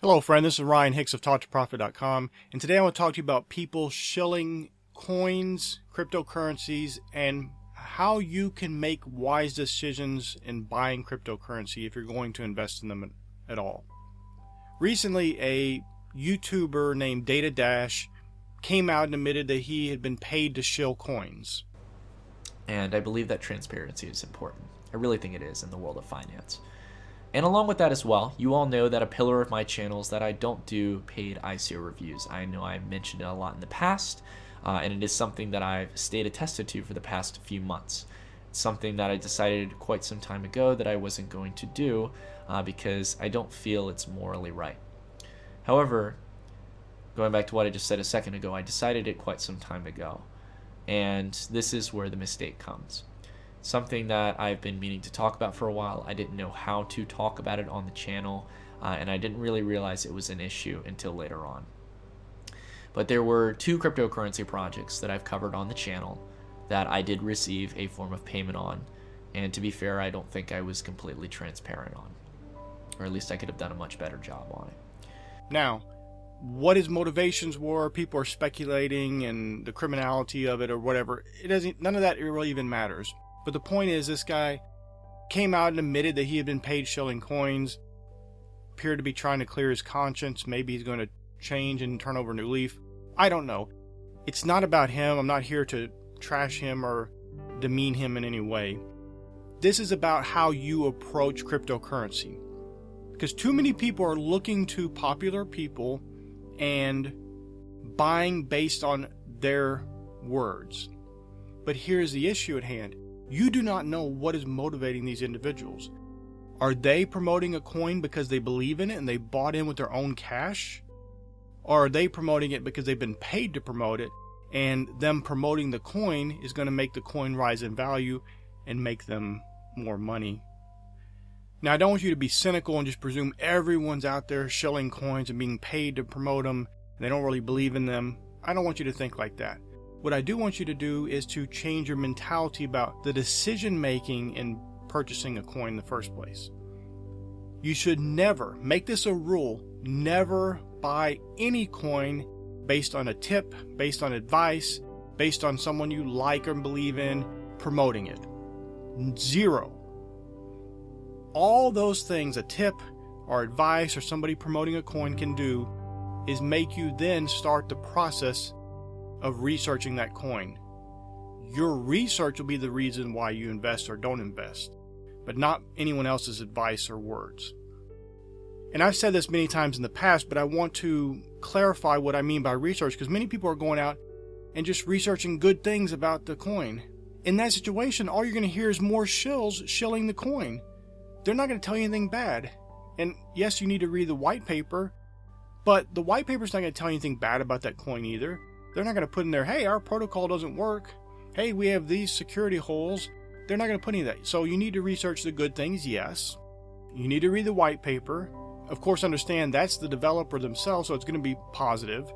Hello friend, this is Ryan Hicks of TaughtToProfit.com, and today I want to talk to you about people shilling coins, cryptocurrencies, and how you can make wise decisions in buying cryptocurrency if you're going to invest in them at all. Recently, a YouTuber named Data Dash came out and admitted that he had been paid to shill coins. And I believe that transparency is important. I really think it is in the world of finance. And along with that as well, you all know that a pillar of my channel is that I don't do paid ICO reviews. I know I mentioned it a lot in the past, and it is something that I've stayed attested to for the past few months. It's something that I decided quite some time ago that I wasn't going to do because I don't feel it's morally right. However, going back to what I just said a second ago, I decided it quite some time ago. And this is where the mistake comes. Something that I've been meaning to talk about for a while. I didn't know how to talk about it on the channel, and I didn't really realize it was an issue until later on. But there were two cryptocurrency projects that I've covered on the channel that I did receive a form of payment on, and to be fair, I don't think I was completely transparent on, or at least I could have done a much better job on it. Now, what his motivations were, people are speculating, and the criminality of it or whatever, none of that really even matters. But the point is, this guy came out and admitted that he had been paid shilling coins, appeared to be trying to clear his conscience. Maybe he's going to change and turn over a new leaf. I don't know. It's not about him. I'm not here to trash him or demean him in any way. This is about how you approach cryptocurrency. Because too many people are looking to popular people and buying based on their words. But here's the issue at hand. You do not know what is motivating these individuals. Are they promoting a coin because they believe in it and they bought in with their own cash? Or are they promoting it because they've been paid to promote it, and them promoting the coin is going to make the coin rise in value and make them more money? Now, I don't want you to be cynical and just presume everyone's out there shilling coins and being paid to promote them and they don't really believe in them. I don't want you to think like that. What I do want you to do is to change your mentality about the decision making in purchasing a coin in the first place. You should never, make this a rule, never buy any coin based on a tip, based on advice, based on someone you like or believe in promoting it. Zero. All those things a tip or advice or somebody promoting a coin can do is make you then start the process of researching that coin. Your research will be the reason why you invest or don't invest, but not anyone else's advice or words. And I've said this many times in the past, but I want to clarify what I mean by research, because many people are going out and just researching good things about the coin. In that situation, all you're going to hear is more shills shilling the coin. They're not going to tell you anything bad. And yes, you need to read the white paper, but the white paper's not going to tell you anything bad about that coin either. They're not going to put in there, hey, our protocol doesn't work. Hey, we have these security holes. They're not going to put any of that. So you need to research the good things, yes. You need to read the white paper. Of course, understand that's the developer themselves, so it's going to be positive.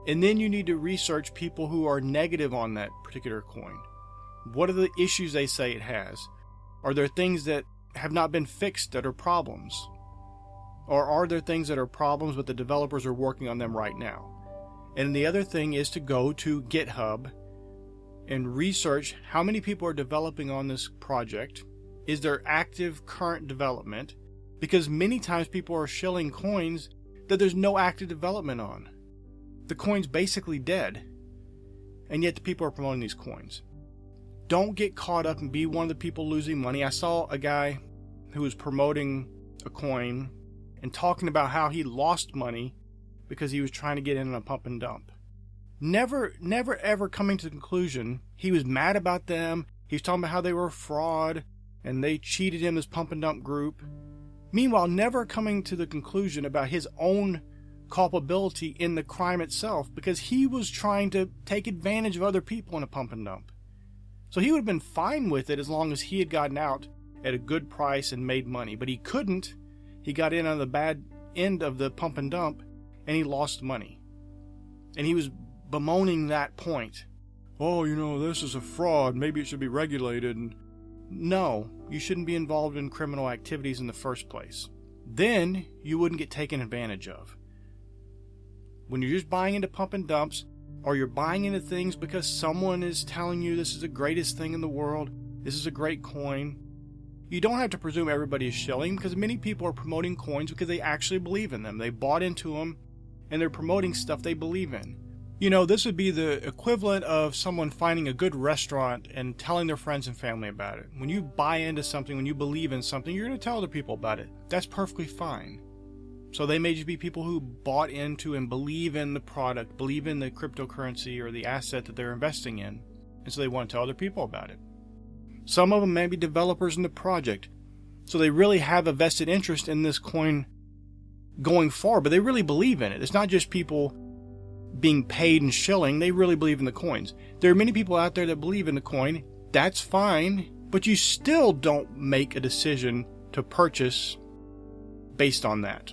And then you need to research people who are negative on that particular coin. What are the issues they say it has? Are there things that have not been fixed that are problems? Or are there things that are problems but the developers are working on them right now? And the other thing is to go to GitHub and research how many people are developing on this project. Is there active current development? Because many times people are shilling coins that there's no active development on. The coin's basically dead, and yet the people are promoting these coins. Don't get caught up and be one of the people losing money. I saw a guy who was promoting a coin and talking about how he lost money because he was trying to get in on a pump and dump. Never ever coming to the conclusion he was mad about them. He was talking about how they were a fraud and they cheated him, this pump and dump group. Meanwhile, never coming to the conclusion about his own culpability in the crime itself, because he was trying to take advantage of other people in a pump and dump. So he would have been fine with it as long as he had gotten out at a good price and made money. But he couldn't. He got in on the bad end of the pump and dump and he lost money. And he was bemoaning that point. Oh, this is a fraud. Maybe it should be regulated. No, you shouldn't be involved in criminal activities in the first place. then you wouldn't get taken advantage of. When you're just buying into pump and dumps, or you're buying into things because someone is telling you this is the greatest thing in the world, this is a great coin, you don't have to presume everybody is shilling, because many people are promoting coins because they actually believe in them. They bought into them, and they're promoting stuff they believe in. This would be the equivalent of someone finding a good restaurant and telling their friends and family about it. When you buy into something, when you believe in something, you're going to tell other people about it. That's perfectly fine. So they may just be people who bought into and believe in the product, believe in the cryptocurrency or the asset that they're investing in, and so they want to tell other people about it. Some of them may be developers in the project, so they really have a vested interest in this coin going forward, but they really believe in it. It's not just people being paid in shilling, they really believe in the coins. There are many people out there that believe in the coin. That's fine, but you still don't make a decision to purchase based on that.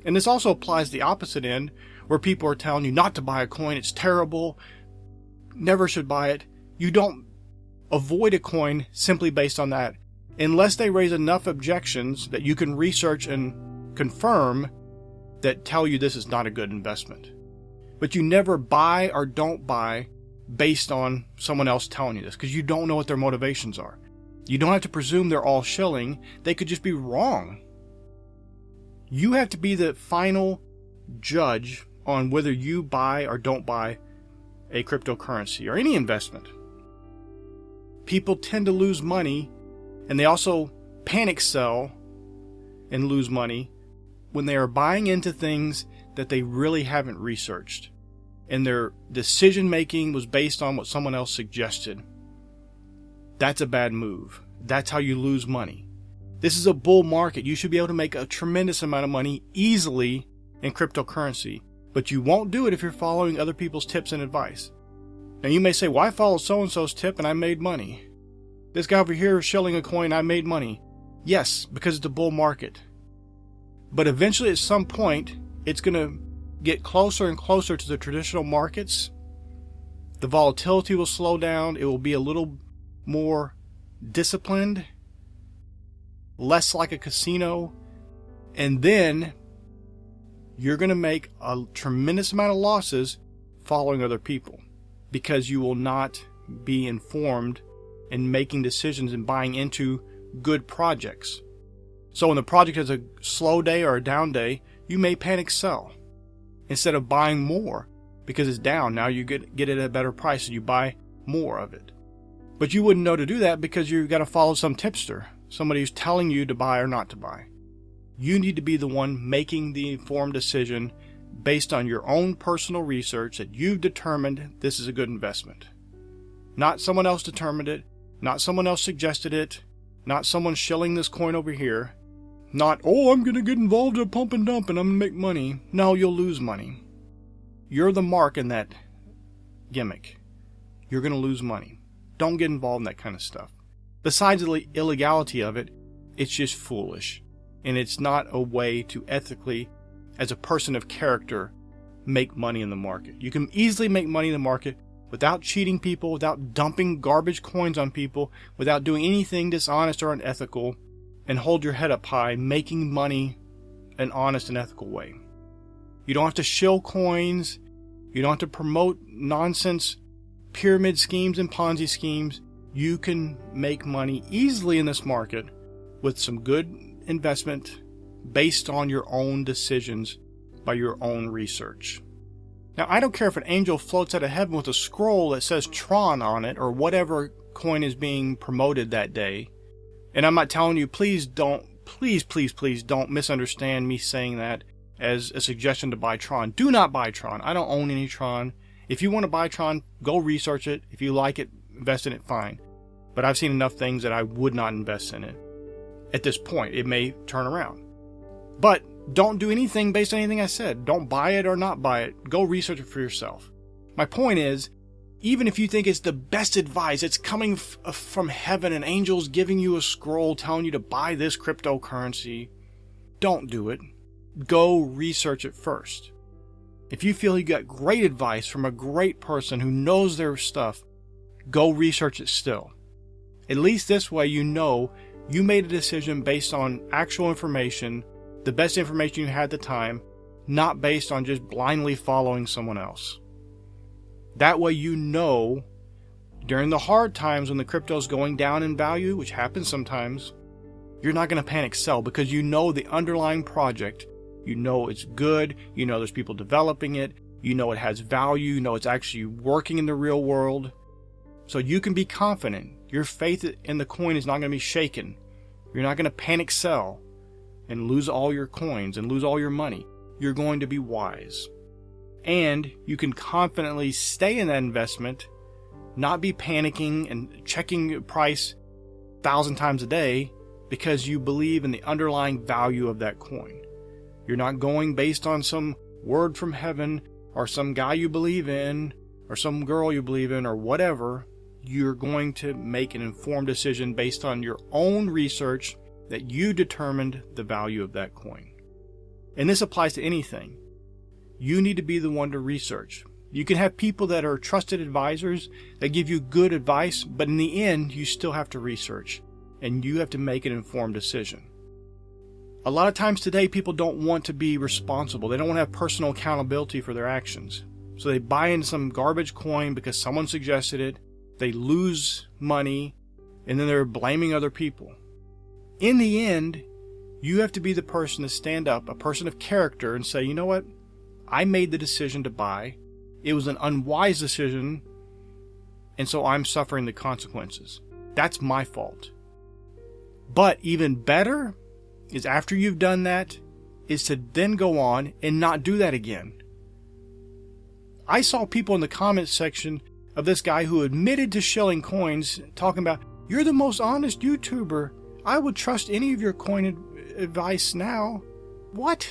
And this also applies to the opposite end, where people are telling you not to buy a coin, it's terrible, never should buy it. You don't avoid a coin simply based on that, unless they raise enough objections that you can research and confirm that tell you this is not a good investment. But you never buy or don't buy based on someone else telling you this, because you don't know what their motivations are. You don't have to presume they're all shilling. They could just be wrong. You have to be the final judge on whether you buy or don't buy a cryptocurrency or any investment. People tend to lose money, and they also panic sell and lose money when they are buying into things that they really haven't researched, and their decision making was based on what someone else suggested. That's a bad move. That's how you lose money. This is a bull market. You should be able to make a tremendous amount of money easily in cryptocurrency, but you won't do it if you're following other people's tips and advice. Now you may say, well, I followed so-and-so's tip and I made money. This guy over here is shilling a coin, I made money. Yes, because it's a bull market. But eventually at some point, it's going to get closer and closer to the traditional markets. The volatility will slow down. It will be a little more disciplined, less like a casino, and then you're going to make a tremendous amount of losses following other people, because you will not be informed and making decisions and buying into good projects. So when the project has a slow day or a down day, you may panic sell instead of buying more because it's down. Now you get it at a better price and you buy more of it. But you wouldn't know to do that because you've got to follow some tipster, somebody who's telling you to buy or not to buy. You need to be the one making the informed decision based on your own personal research that you've determined this is a good investment. Not someone else determined it, not someone else suggested it, not someone shilling this coin over here. Not, I'm going to get involved in a pump and dump and I'm going to make money. No, you'll lose money. You're the mark in that gimmick. You're going to lose money. Don't get involved in that kind of stuff. Besides the illegality of it, it's just foolish. And it's not a way to ethically, as a person of character, make money in the market. You can easily make money in the market without cheating people, without dumping garbage coins on people, without doing anything dishonest or unethical, and hold your head up high, making money an honest and ethical way. You don't have to shill coins. You don't have to promote nonsense pyramid schemes and Ponzi schemes. You can make money easily in this market with some good investment based on your own decisions by your own research. Now, I don't care if an angel floats out of heaven with a scroll that says Tron on it or whatever coin is being promoted that day. And I'm not telling you, please don't misunderstand me saying that as a suggestion to buy Tron. Do not buy Tron. I don't own any Tron. If you want to buy Tron, go research it. If you like it, invest in it, fine. But I've seen enough things that I would not invest in it. At this point, it may turn around. But don't do anything based on anything I said. Don't buy it or not buy it. Go research it for yourself. My point is, even if you think it's the best advice, it's coming from heaven and angels giving you a scroll telling you to buy this cryptocurrency, don't do it. Go research it first. If you feel you got great advice from a great person who knows their stuff, go research it still. At least this way you know You made a decision based on actual information, the best information you had at the time, not based on just blindly following someone else. That way you know during the hard times when the crypto is going down in value, which happens sometimes, you're not going to panic sell because you know the underlying project. You know it's good. You know there's people developing it. You know it has value. You know it's actually working in the real world. So you can be confident. Your faith in the coin is not going to be shaken. You're not going to panic sell and lose all your coins and lose all your money. You're going to be wise. And you can confidently stay in that investment, not be panicking and checking price 1,000 times a day because you believe in the underlying value of that coin. You're not going based on some word from heaven or some guy you believe in or some girl you believe in or whatever. You're going to make an informed decision based on your own research that you determined the value of that coin. And this applies to anything. You need to be the one to research. You can have people that are trusted advisors that give you good advice, but in the end, you still have to research and you have to make an informed decision. A lot of times today, people don't want to be responsible. They don't want to have personal accountability for their actions. So they buy into some garbage coin because someone suggested it. They lose money, and then they're blaming other people. In the end, you have to be the person to stand up, a person of character, and say, you know what? I made the decision to buy. It was an unwise decision, and so I'm suffering the consequences. That's my fault. But even better is after you've done that, is to then go on and not do that again. I saw people in the comments section of this guy who admitted to shilling coins talking about, you're the most honest YouTuber. I would trust any of your coin advice now. What?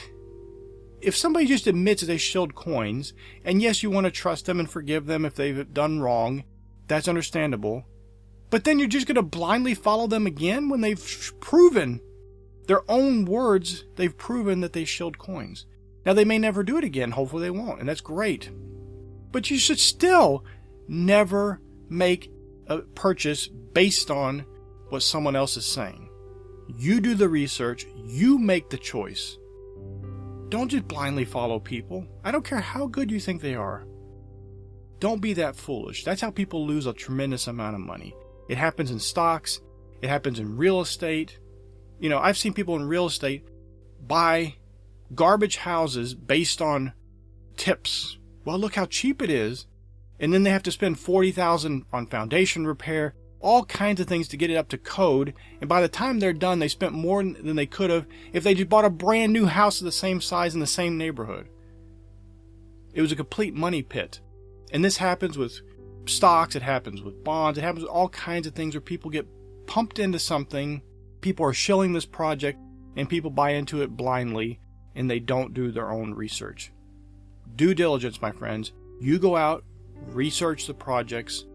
If somebody just admits that they shilled coins, and yes, you want to trust them and forgive them if they've done wrong, that's understandable. But then you're just going to blindly follow them again when they've proven their own words, they've proven that they shilled coins. Now, they may never do it again. Hopefully they won't, and that's great. But you should still never make a purchase based on what someone else is saying. You do the research. You make the choice. Don't just blindly follow people. I don't care how good you think they are. Don't be that foolish. That's how people lose a tremendous amount of money. It happens in stocks. It happens in real estate. You know, I've seen people in real estate buy garbage houses based on tips. Well, look how cheap it is. And then they have to spend $40,000 on foundation repair, all kinds of things to get it up to code. And by the time they're done, they spent more than they could have if they just bought a brand new house of the same size in the same neighborhood. It was a complete money pit. And this happens with stocks, it happens with bonds, it happens with all kinds of things where people get pumped into something, people are shilling this project, and people buy into it blindly, and they don't do their own research. Due diligence, my friends. You go out, research the projects.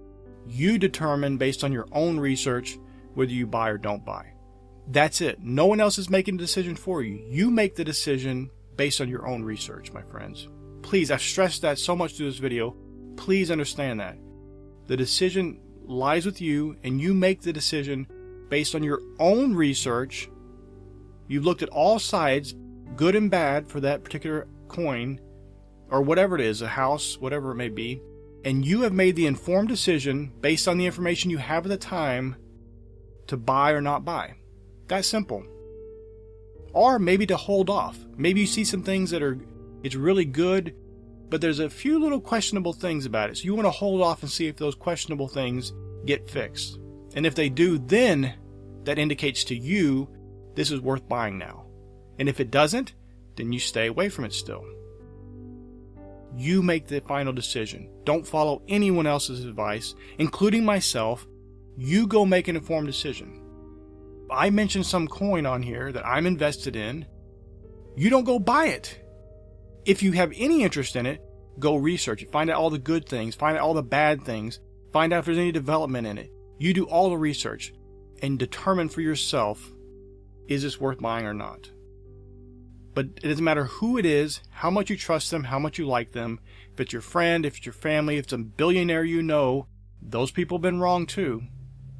You determine based on your own research whether you buy or don't buy. That's it. No one else is making a decision for you. You make the decision based on your own research, my friends. Please, I've stressed that so much through this video. Please understand that. The decision lies with you, and you make the decision based on your own research. You've looked at all sides, good and bad, for that particular coin, or whatever it is, a house, whatever it may be, and you have made the informed decision based on the information you have at the time to buy or not buy. That's simple. Or maybe to hold off. Maybe you see some things that it's really good, but there's a few little questionable things about it. So you want to hold off and see if those questionable things get fixed. And if they do, then that indicates to you this is worth buying now. And if it doesn't, then you stay away from it still. You make the final decision. Don't follow anyone else's advice, including myself. You go make an informed decision. I mentioned some coin on here that I'm invested in. You don't go buy it. If you have any interest in it, go research it. Find out all the good things. Find out all the bad things. Find out if there's any development in it. You do all the research and determine for yourself, is this worth buying or not? But it doesn't matter who it is, how much you trust them, how much you like them. If it's your friend, if it's your family, if it's a billionaire you know, those people have been wrong too.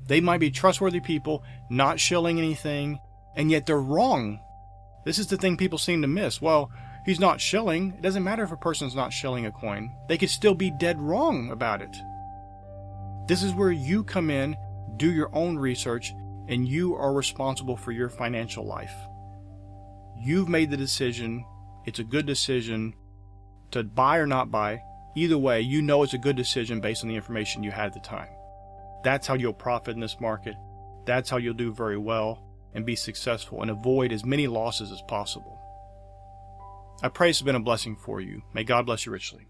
They might be trustworthy people, not shilling anything, and yet they're wrong. This is the thing people seem to miss. Well, he's not shilling. It doesn't matter if a person's not shilling a coin. They could still be dead wrong about it. This is where you come in, do your own research, and you are responsible for your financial life. You've made the decision. It's a good decision to buy or not buy. Either way, you know it's a good decision based on the information you had at the time. That's how you'll profit in this market. That's how you'll do very well and be successful and avoid as many losses as possible. I pray it's been a blessing for you. May God bless you richly.